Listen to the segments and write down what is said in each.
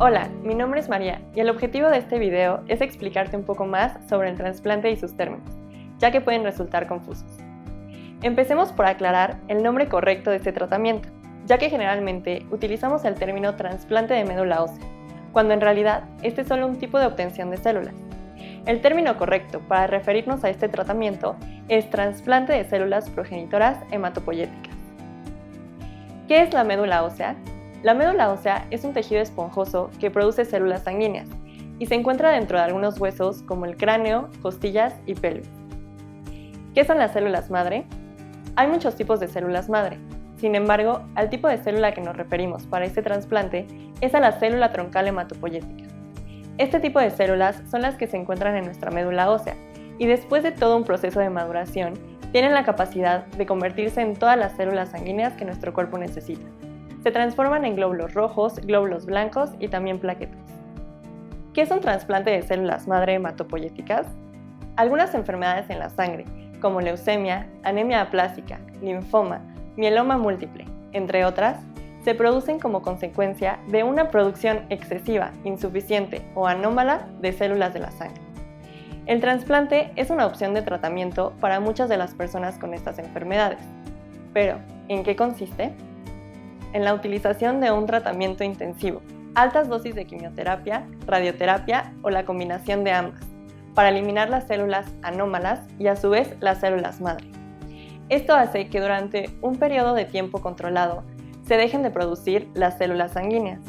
Hola, mi nombre es María y el objetivo de este video es explicarte un poco más sobre el trasplante y sus términos, ya que pueden resultar confusos. Empecemos por aclarar el nombre correcto de este tratamiento, ya que generalmente utilizamos el término trasplante de médula ósea, cuando en realidad este es solo un tipo de obtención de células. El término correcto para referirnos a este tratamiento es trasplante de células progenitoras hematopoyéticas. ¿Qué es la médula ósea? La médula ósea es un tejido esponjoso que produce células sanguíneas y se encuentra dentro de algunos huesos como el cráneo, costillas y pelvis. ¿Qué son las células madre? Hay muchos tipos de células madre. Sin embargo, al tipo de célula que nos referimos para este trasplante es a la célula troncal hematopoyética. Este tipo de células son las que se encuentran en nuestra médula ósea y después de todo un proceso de maduración, tienen la capacidad de convertirse en todas las células sanguíneas que nuestro cuerpo necesita. Se transforman en glóbulos rojos, glóbulos blancos y también plaquetas. ¿Qué es un trasplante de células madre hematopoyéticas? Algunas enfermedades en la sangre, como leucemia, anemia aplásica, linfoma, mieloma múltiple, entre otras, se producen como consecuencia de una producción excesiva, insuficiente o anómala de células de la sangre. El trasplante es una opción de tratamiento para muchas de las personas con estas enfermedades. Pero, ¿en qué consiste? En la utilización de un tratamiento intensivo, altas dosis de quimioterapia, radioterapia o la combinación de ambas, para eliminar las células anómalas y a su vez las células madre. Esto hace que durante un periodo de tiempo controlado se dejen de producir las células sanguíneas.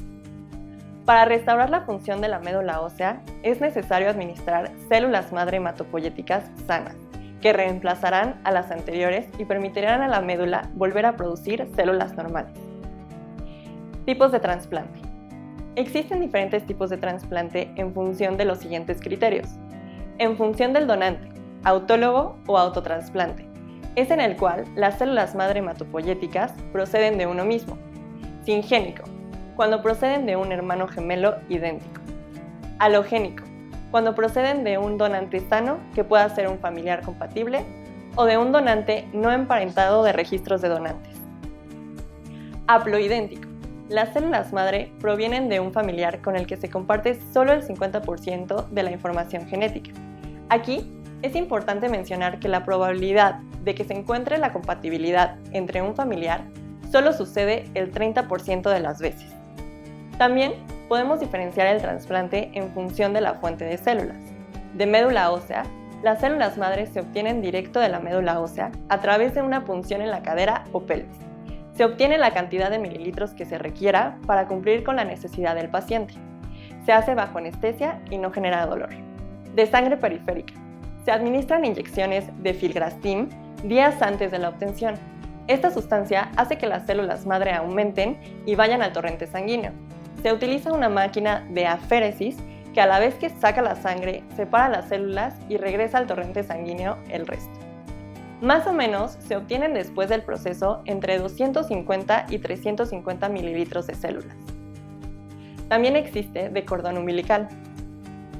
Para restaurar la función de la médula ósea es necesario administrar células madre hematopoyéticas sanas, que reemplazarán a las anteriores y permitirán a la médula volver a producir células normales. Tipos de trasplante. Existen diferentes tipos de trasplante en función de los siguientes criterios. En función del donante, autólogo o autotrasplante, es en el cual las células madre hematopoyéticas proceden de uno mismo. Singénico, cuando proceden de un hermano gemelo idéntico. Alogénico, cuando proceden de un donante sano que pueda ser un familiar compatible o de un donante no emparentado de registros de donantes. Haploidéntico. Las células madre provienen de un familiar con el que se comparte solo el 50% de la información genética. Aquí es importante mencionar que la probabilidad de que se encuentre la compatibilidad entre un familiar solo sucede el 30% de las veces. También podemos diferenciar el trasplante en función de la fuente de células. De médula ósea, las células madre se obtienen directo de la médula ósea a través de una punción en la cadera o pelvis. Se obtiene la cantidad de mililitros que se requiera para cumplir con la necesidad del paciente. Se hace bajo anestesia y no genera dolor. De sangre periférica. Se administran inyecciones de filgrastim días antes de la obtención. Esta sustancia hace que las células madre aumenten y vayan al torrente sanguíneo. Se utiliza una máquina de aféresis que a la vez que saca la sangre, separa las células y regresa al torrente sanguíneo el resto. Más o menos se obtienen después del proceso entre 250 y 350 mililitros de células. También existe de cordón umbilical.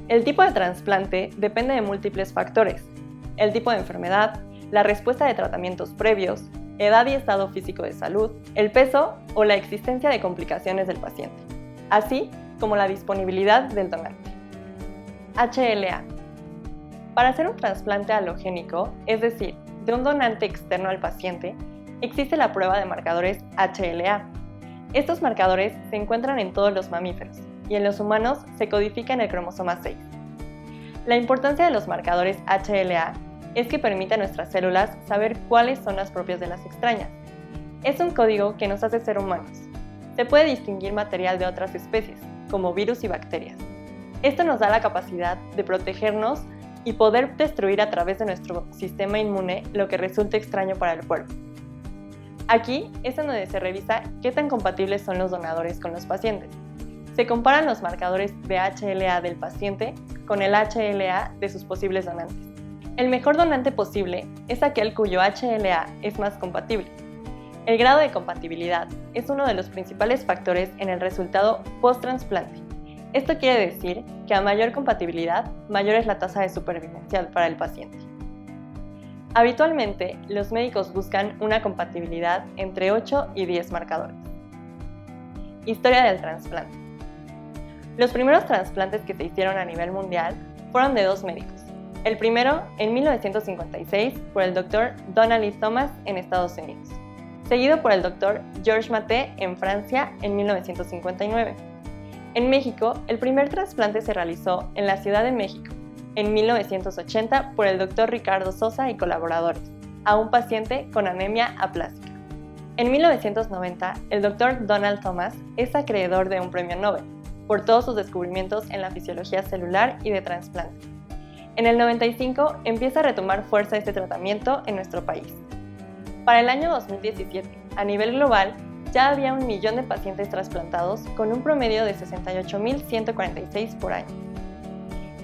El tipo de trasplante depende de múltiples factores: el tipo de enfermedad, la respuesta de tratamientos previos, edad y estado físico de salud, el peso o la existencia de complicaciones del paciente, así como la disponibilidad del donante. HLA. Para hacer un trasplante halogénico, es decir, de un donante externo al paciente, existe la prueba de marcadores HLA. Estos marcadores se encuentran en todos los mamíferos y en los humanos se codifica en el cromosoma 6. La importancia de los marcadores HLA es que permite a nuestras células saber cuáles son las propias de las extrañas. Es un código que nos hace ser humanos. Se puede distinguir material de otras especies, como virus y bacterias. Esto nos da la capacidad de protegernos y poder destruir a través de nuestro sistema inmune lo que resulte extraño para el cuerpo. Aquí es en donde se revisa qué tan compatibles son los donadores con los pacientes. Se comparan los marcadores de HLA del paciente con el HLA de sus posibles donantes. El mejor donante posible es aquel cuyo HLA es más compatible. El grado de compatibilidad es uno de los principales factores en el resultado post-trasplante. Esto quiere decir que a mayor compatibilidad, mayor es la tasa de supervivencia para el paciente. Habitualmente, los médicos buscan una compatibilidad entre 8 y 10 marcadores. Historia del trasplante. Los primeros trasplantes que se hicieron a nivel mundial fueron de 2 médicos. El primero, en 1956, por el Dr. Donald E. Thomas en Estados Unidos, seguido por el Dr. Georges Maté en Francia en 1959. En México, el primer trasplante se realizó en la Ciudad de México, en 1980, por el Dr. Ricardo Sosa y colaboradores, a un paciente con anemia aplásica. En 1990, el Dr. Donald Thomas es acreedor de un premio Nobel por todos sus descubrimientos en la fisiología celular y de trasplante. En el 95 empieza a retomar fuerza este tratamiento en nuestro país. Para el año 2017, a nivel global, ya había 1 millón de pacientes trasplantados con un promedio de 68.146 por año.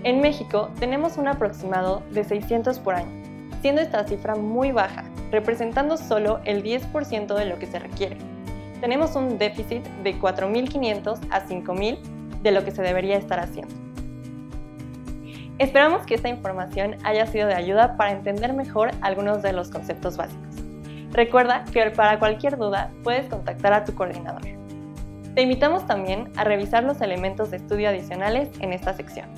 En México tenemos un aproximado de 600 por año, siendo esta cifra muy baja, representando solo el 10% de lo que se requiere. Tenemos un déficit de 4.500 a 5.000 de lo que se debería estar haciendo. Esperamos que esta información haya sido de ayuda para entender mejor algunos de los conceptos básicos. Recuerda que para cualquier duda puedes contactar a tu coordinador. Te invitamos también a revisar los elementos de estudio adicionales en esta sección.